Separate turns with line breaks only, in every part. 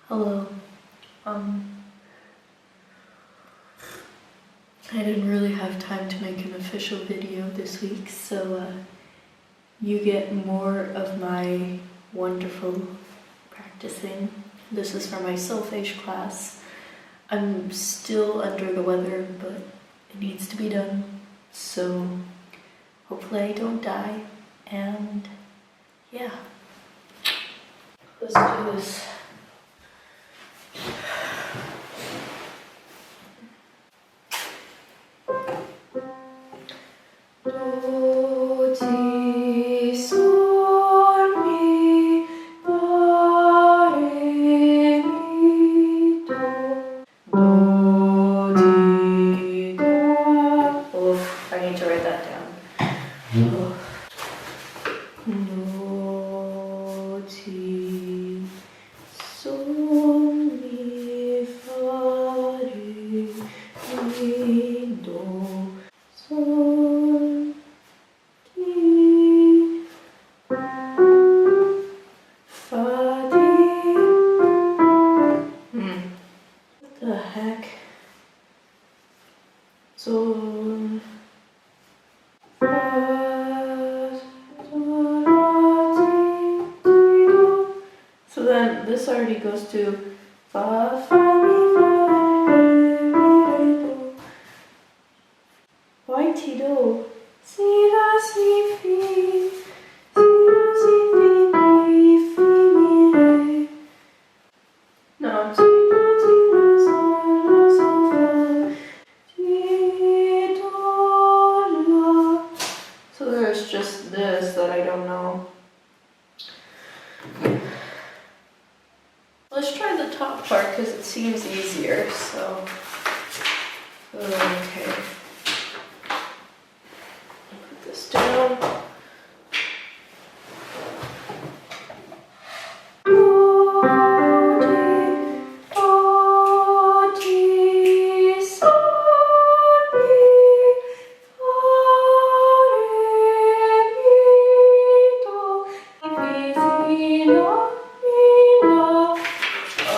Hello. I didn't really have time to make an official video this week, so you get more of my wonderful practicing. This is for my Solfège class. I'm still under the weather, but it needs to be done, so hopefully I don't die, and yeah. Let's do this. Do, ti, sol, mi, fa, re, mi, do. Do, ti, da. Oh, I need to write that down. Oh. Do, ti, sol, mi, fa, re, mi, do. Sol, ti, fa, di. What the heck? Sol, fa, sol, la, ti, do. So then this already goes to fa, fa, mi, do. Why ti, do? Si, la, si, fi. Si, la, si, fi, mi, fi, mi, re. No, si, la, sol, fa. Ti, do, la. So there's just this that I don't know. Let's try the top part because it seems easier, so. Okay. Put this down.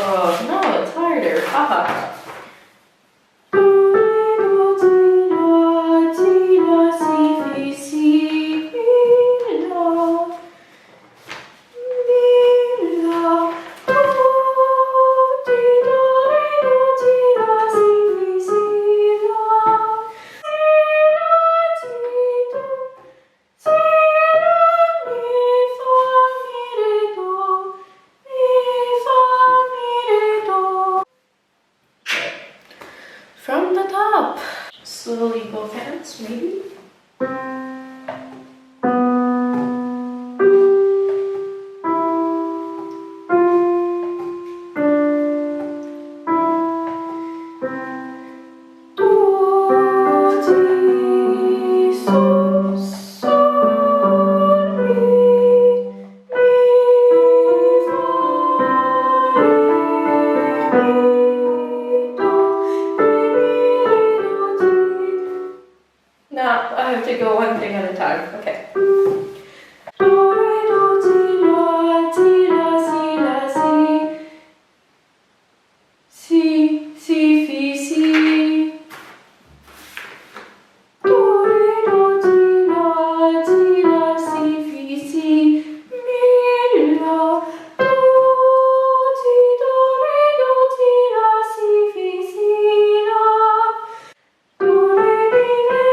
Oh, no, it's harder. Haha. From the top. Slowly both hands, maybe. Now I have to go one thing at a time. Okay. Do, re, do, ti, la, si, la, si. Si, si, fi, si. Do, re, do, ti, la, si, fi, si. Mi, la. Do, ti, do, re, do, ti, la, si, fi, si, la. Do, re, mi, re.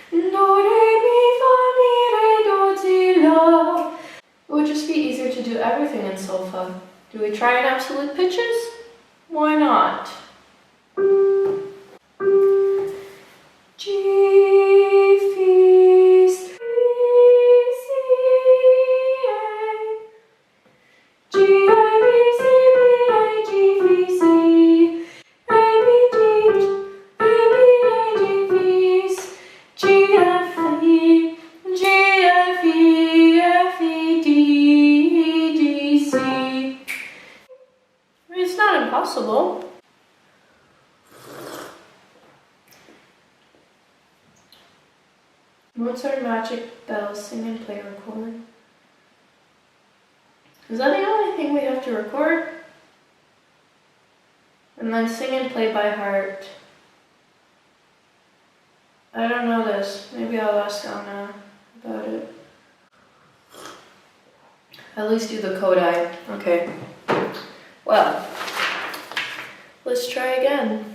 Do, re, mi, fa, mi, re, do, ti, la. It would just be easier to do everything in Solfe. Do we try in absolute pitches? Why not? G, fi, si, si, a. G, I, B, C, B, A, G, fi, si. A, B, G, A, B, A, G, fi, G, F, E, G, F, E, F, E, D, D, C. I mean, it's not impossible. What's our magic bell sing and play record? Is that the only thing we have to record? And then sing and play by heart. I don't know this. Maybe I'll ask Anna about it. At least do the Kodai. Okay. Well, let's try again.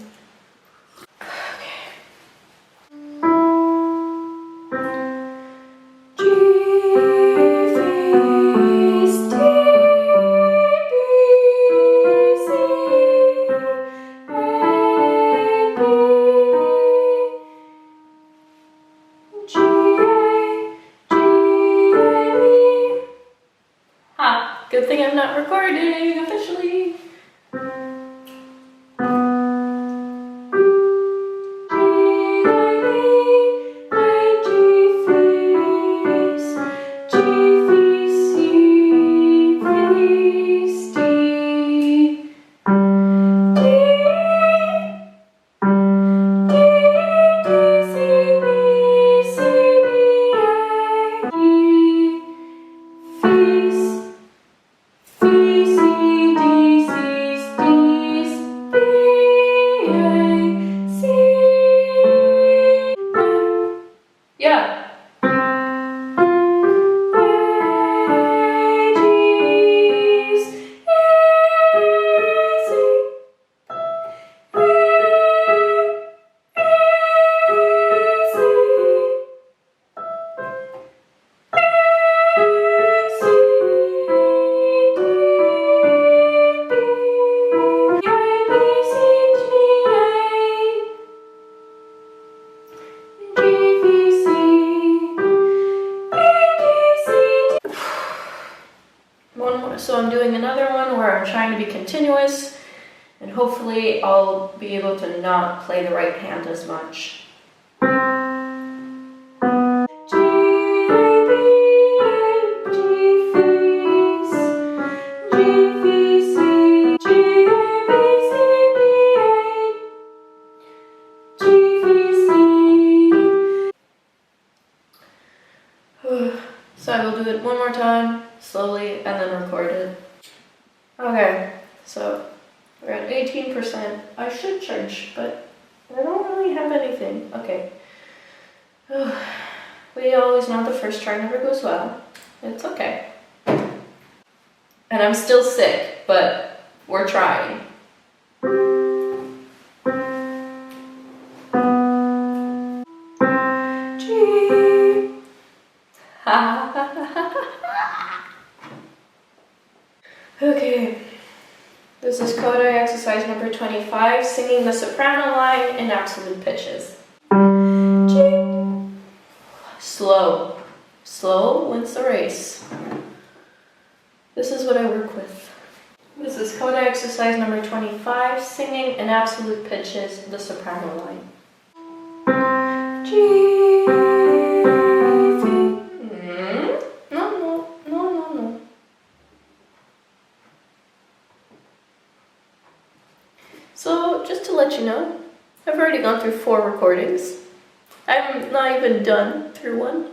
Good thing I'm not recording officially. Yeah. So I'm doing another one where I'm trying to be continuous, and hopefully I'll be able to not play the right hand as much. So I will do it one more time, slowly, and then record it. Okay, so we're at 18%. I should charge, but I don't really have anything. Okay. We always know the first try never goes well. It's okay. And I'm still sick, but we're trying. Okay, this is Kodai exercise number 25, singing the soprano line in absolute pitches. Slow. Slow wins the race. This is what I work with. This is Kodai exercise number 25, singing in absolute pitches, the soprano line. No. So, just to let you know, I've already gone through 4 recordings. I'm not even done through one.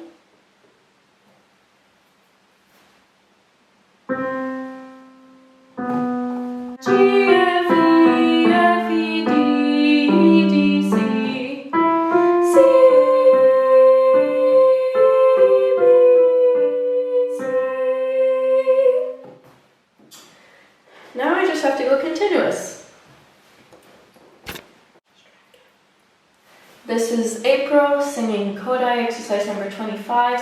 Now I just have to go continuous. This is April singing Kodai exercise number 25.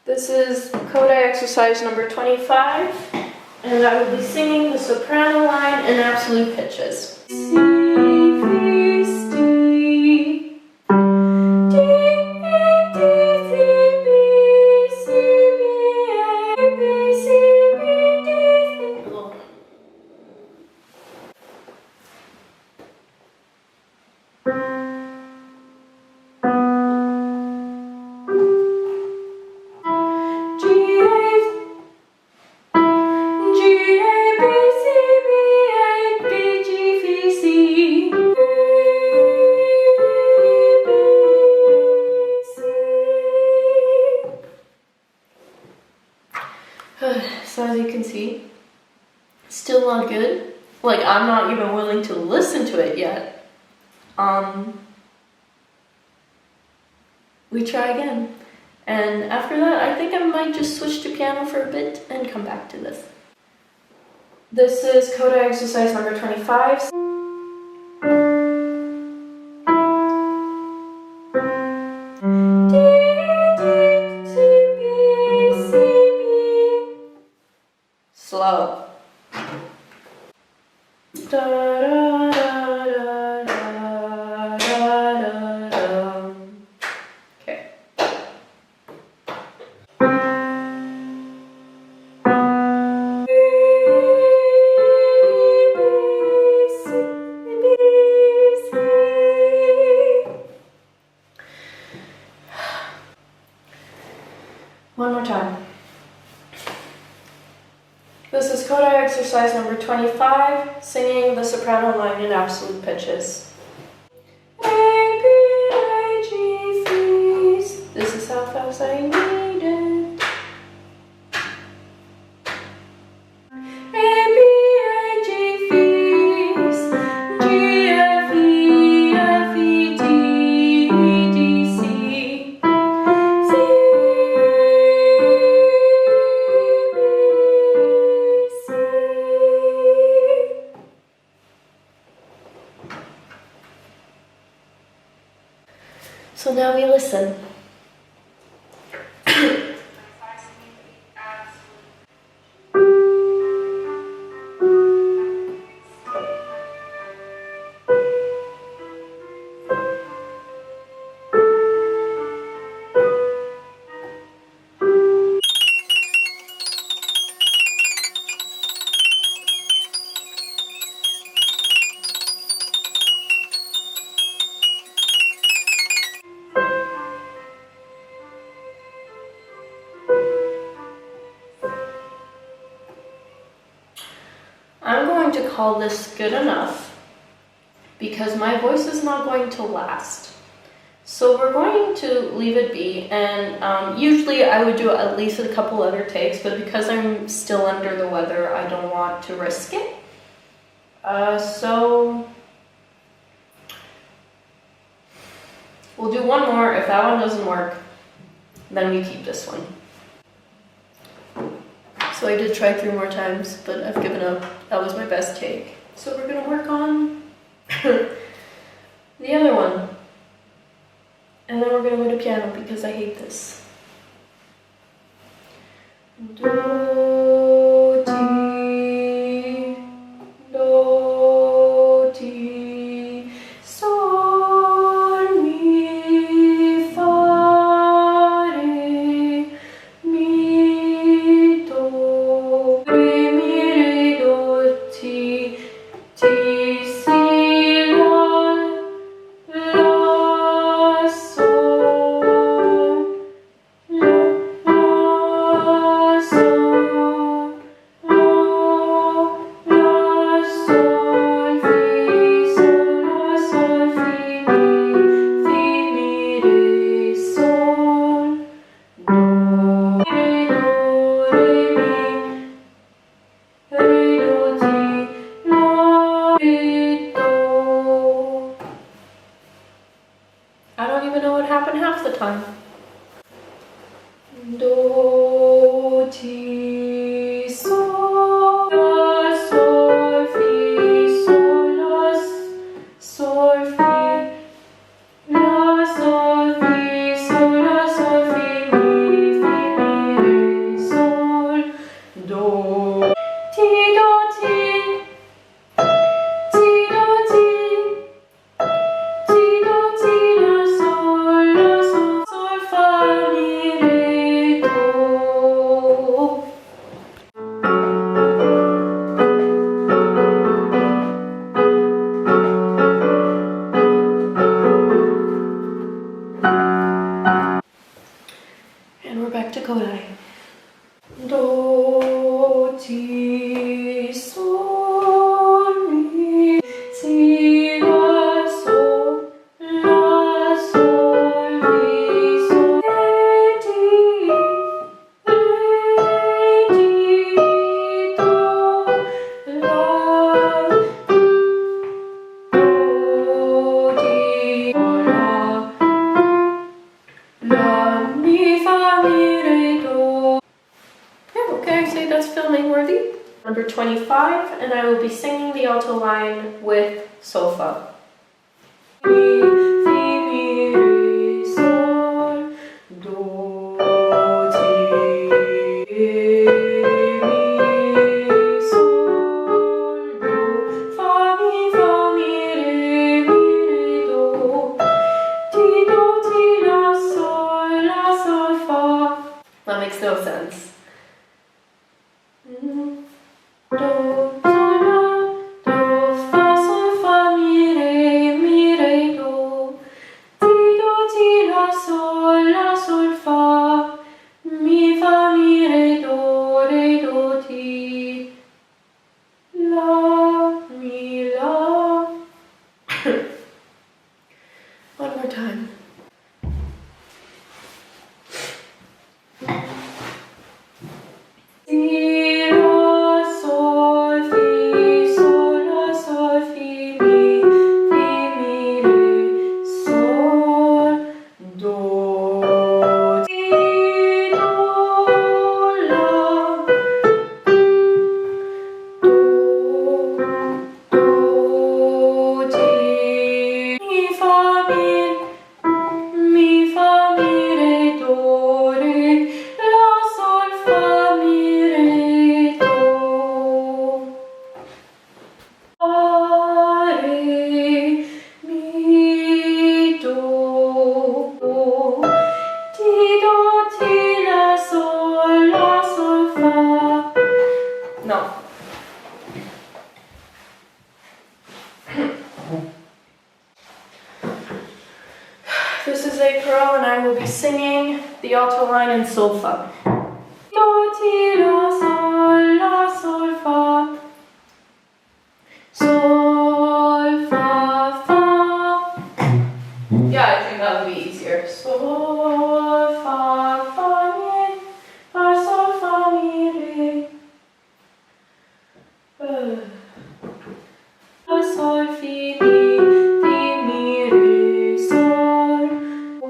This is Kodai exercise number 25, and I will be singing the soprano line in absolute pitches. Like, I'm not even willing to listen to it yet. We try again. And after that, I think I might just switch to piano for a bit and come back to this. This is coda exercise number 25. Slow. Okay. One more time. This is coda exercise number 25, singing the soprano line in absolute pitches. A, B, A, G, F's. This is how fast I need it. A, B, A, G, F's. G, F, E, F, E, D, D, C. So now we listen. I'm going to call this good enough because my voice is not going to last. So we're going to leave it be, and usually I would do at least a couple other takes, but because I'm still under the weather, I don't want to risk it. So we'll do one more. If that one doesn't work, then we keep this one. So I did try 3 more times, but I've given up. That was my best take. So we're gonna work on the other one. And then we're gonna go to piano because I hate this. Do, ti, do, ti, sol, mi, fa, re, mi, do, re, mi, re, do, ti, ti, si, la, sol, la, sol, la, sol, fi, sol, la, sol, fi, mi, re, sol, do, re, do, ti, la, re, do. I don't even know what happened half the time. Do, ti, sol, la, sol, fi, sol, la, sol, fi, la, sol, fi, sol, la, sol, fi, mi, re, sol, do. Ti, do, ti, do, ti, ti, do, ti, la, sol, 25, and I will be singing the alto line with Solfe. That makes no sense. Do, sol, la, do, fa, sol, fa, mi, re, do. Ti, la, sol, fa. Mi, fa, mi, re, do, ti. La, mi, la. One more time. No. This is a pro, and I will be singing the alto line in Solfe. Do, ti, la, sol, fa. Sol, fa, fa. Yeah, I think that would be easier. Sol, fa, mi, fa, sol, fa, mi, re. Fa, sol, fi, mi, re, sol, o.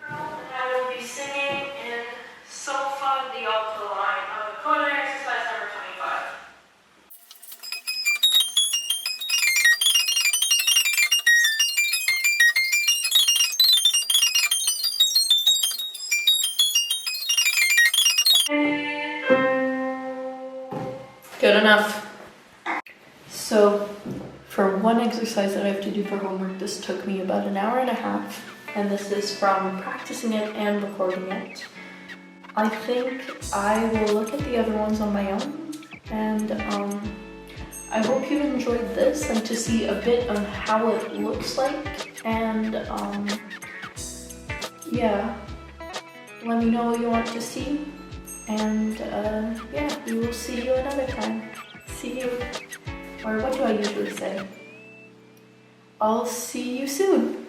I will be singing in Solfe, the alto line of the coda exercise number 25. Good enough. So, for one exercise that I have to do for homework, this took me about an hour and a half, and this is from practicing it and recording it. I think I will look at the other ones on my own, and I hope you enjoyed this and to see a bit of how it looks like, and yeah, let me know what you want to see, and yeah, we will see you another time. See you, or what do I usually say? I'll see you soon.